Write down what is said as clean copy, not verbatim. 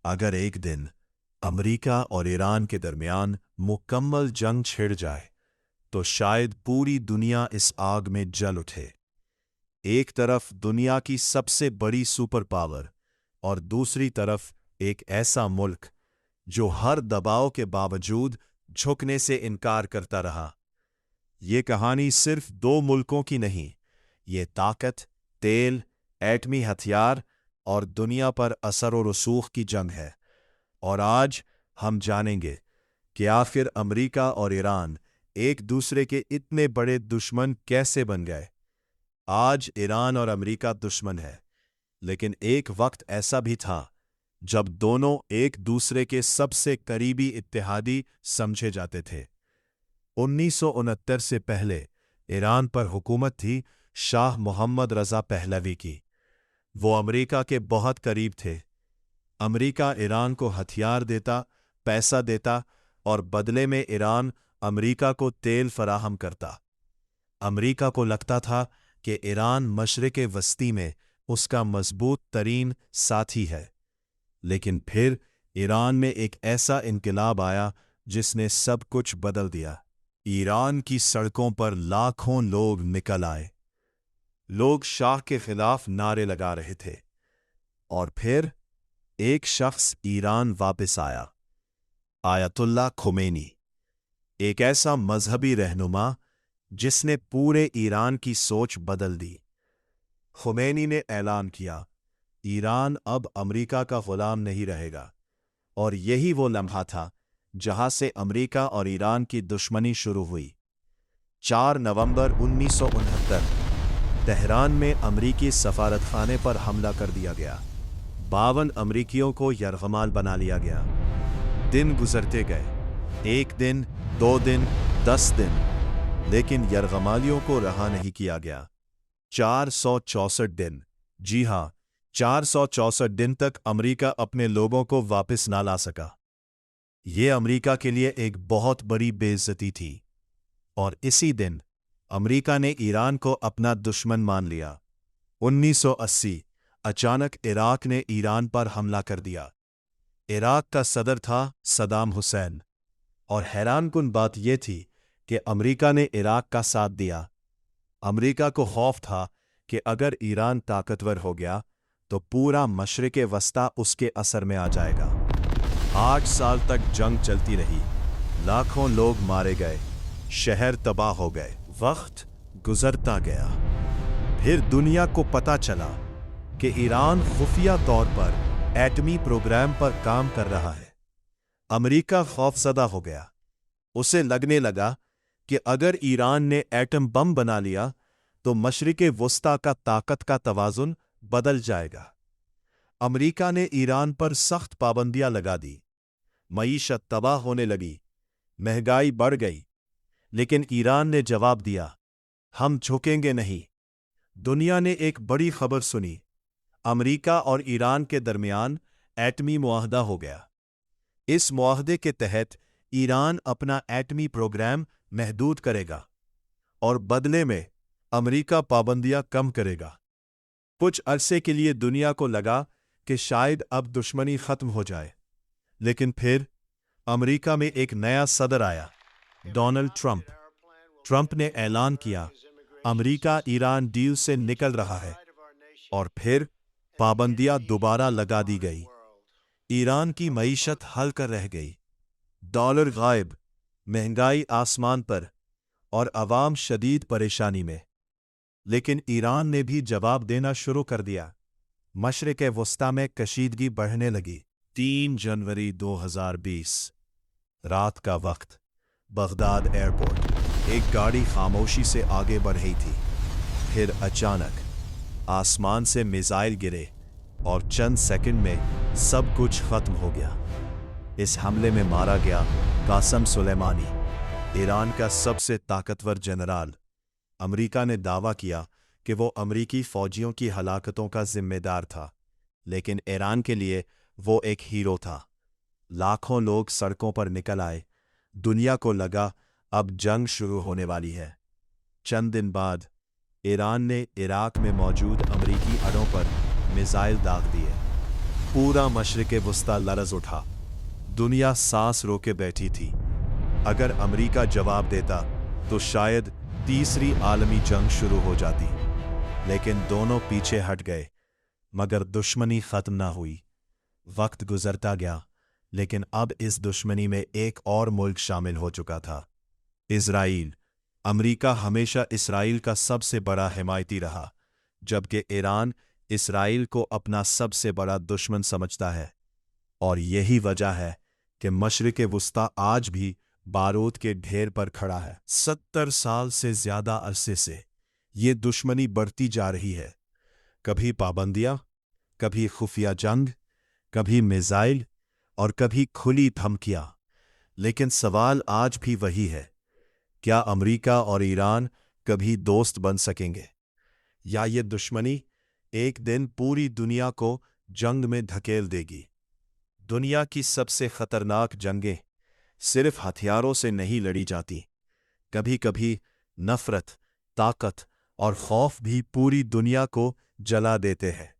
अगर एक दिन अमेरिका और ईरान के दरमियान मुकम्मल जंग छिड़ जाए तो शायद पूरी दुनिया इस आग में जल उठे। एक तरफ दुनिया की सबसे बड़ी सुपर पावर और दूसरी तरफ एक ऐसा मुल्क जो हर दबाव के बावजूद झुकने से इनकार करता रहा। ये कहानी सिर्फ दो मुल्कों की नहीं, ये ताकत, तेल, एटमी हथियार और दुनिया पर असर और रसूख की जंग है। और आज हम जानेंगे कि आखिर अमेरिका और ईरान एक दूसरे के इतने बड़े दुश्मन कैसे बन गए। आज ईरान और अमेरिका दुश्मन है, लेकिन एक वक्त ऐसा भी था जब दोनों एक दूसरे के सबसे करीबी इत्तेहादी समझे जाते थे। 1969 से पहले ईरान पर हुकूमत थी शाह मोहम्मद रज़ा पहलवी की। वो अमेरिका के बहुत करीब थे। अमेरिका ईरान को हथियार देता, पैसा देता और बदले में ईरान अमेरिका को तेल फराहम करता। अमेरिका को लगता था कि ईरान मशरिक़ वस्ती में उसका मजबूत तरीन साथी है। लेकिन फिर ईरान में एक ऐसा इनकलाब आया जिसने सब कुछ बदल दिया। ईरान की सड़कों पर लाखों लोग निकल आए। लोग शाह के खिलाफ नारे लगा रहे थे। और फिर एक शख्स ईरान वापस आया, आयतुल्लाह खुमैनी, एक ऐसा मजहबी रहनुमा जिसने पूरे ईरान की सोच बदल दी। खुमैनी ने ऐलान किया, ईरान अब अमेरिका का गुलाम नहीं रहेगा। और यही वो लम्हा था जहां से अमेरिका और ईरान की दुश्मनी शुरू हुई। 4 नवंबर 1969 तेहरान में अमेरिकी सफारतखाने पर हमला कर दिया गया। 52 अमेरिकियों को यरगमाल बना लिया गया। दिन गुजरते गए, 1 दिन, 2 दिन, 10 दिन, लेकिन यरगमालियों को रहा नहीं किया गया। 464 दिन, जी हां, 464 दिन तक अमेरिका अपने लोगों को वापस ना ला सका। ये अमेरिका के लिए एक बहुत बड़ी बेइज्जती थी। और इसी दिन अमेरिका ने ईरान को अपना दुश्मन मान लिया। 1980 अचानक इराक ने ईरान पर हमला कर दिया। इराक का सदर था सद्दाम हुसैन। और हैरानकुन बात यह थी कि अमेरिका ने इराक का साथ दिया। अमेरिका को खौफ था कि अगर ईरान ताकतवर हो गया तो पूरा मशरिक़ वस्ता उसके असर में आ जाएगा। 8 साल तक जंग चलती रही। लाखों लोग मारे गए, शहर तबाह हो गए। वक्त गुजरता गया। फिर दुनिया को पता चला कि ईरान खुफिया तौर पर एटमी प्रोग्राम पर काम कर रहा है। अमेरिका खौफजदा हो गया। उसे लगने लगा कि अगर ईरान ने एटम बम बना लिया तो मशरिक़ वस्ता का ताकत का तवाज़ुन बदल जाएगा। अमेरिका ने ईरान पर सख्त पाबंदियां लगा दी। मईशत तबाह होने लगी, महंगाई बढ़ गई। लेकिन ईरान ने जवाब दिया, हम झुकेंगे नहीं। दुनिया ने एक बड़ी खबर सुनी, अमेरिका और ईरान के दरमियान एटमी मुआहदा हो गया। इस मुआहदे के तहत ईरान अपना एटमी प्रोग्राम महदूद करेगा और बदले में अमेरिका पाबंदियां कम करेगा। कुछ अरसे के लिए दुनिया को लगा कि शायद अब दुश्मनी खत्म हो जाए। लेकिन फिर अमेरिका में एक नया सदर आया, डोनाल्ड ट्रंप। ट्रंप ने ऐलान किया, अमेरिका ईरान डील से निकल रहा है। और फिर पाबंदियां दोबारा लगा दी गई। ईरान की मईशत हल्का रह गई, डॉलर गायब, महंगाई आसमान पर और अवाम शदीद परेशानी में। लेकिन ईरान ने भी जवाब देना शुरू कर दिया। मशरिक़ वस्ता में कशीदगी बढ़ने लगी। 3 जनवरी 2020 रात का वक्त, बगदाद एयरपोर्ट। एक गाड़ी खामोशी से आगे बढ़ रही थी। फिर अचानक आसमान से मिसाइल गिरे और चंद सेकंड में सब कुछ खत्म हो गया। इस हमले में मारा गया कासम सुलेमानी, ईरान का सबसे ताकतवर जनरल। अमेरिका ने दावा किया कि वो अमेरिकी फौजियों की हलाकतों का जिम्मेदार था, लेकिन ईरान के लिए वो एक हीरो था। लाखों लोग सड़कों पर निकल आए। दुनिया को लगा अब जंग शुरू होने वाली है। चंद दिन बाद ईरान ने इराक में मौजूद अमेरिकी अड्डों पर मिसाइल दाग दिए। पूरा मशरिक़ वस्ता लरज़ उठा। दुनिया सांस रोके बैठी थी। अगर अमेरिका जवाब देता तो शायद तीसरी आलमी जंग शुरू हो जाती, लेकिन दोनों पीछे हट गए। मगर दुश्मनी खत्म ना हुई। वक्त गुजरता गया, लेकिन अब इस दुश्मनी में एक और मुल्क शामिल हो चुका था, इजराइल। अमेरिका हमेशा इस्राइल का सबसे बड़ा हिमायती रहा, जबकि ईरान इस्राइल को अपना सबसे बड़ा दुश्मन समझता है। और यही वजह है कि मशरिक़ वस्ता आज भी बारूद के ढेर पर खड़ा है। 70 साल से ज्यादा अरसे से ये दुश्मनी बढ़ती जा रही है। कभी पाबंदियां, कभी खुफिया जंग, कभी मिसाइल और कभी खुली धमकियां। लेकिन सवाल आज भी वही है, क्या अमेरिका और ईरान कभी दोस्त बन सकेंगे, या ये दुश्मनी एक दिन पूरी दुनिया को जंग में धकेल देगी। दुनिया की सबसे खतरनाक जंगें सिर्फ हथियारों से नहीं लड़ी जाती। कभी कभी नफरत, ताकत और खौफ भी पूरी दुनिया को जला देते हैं।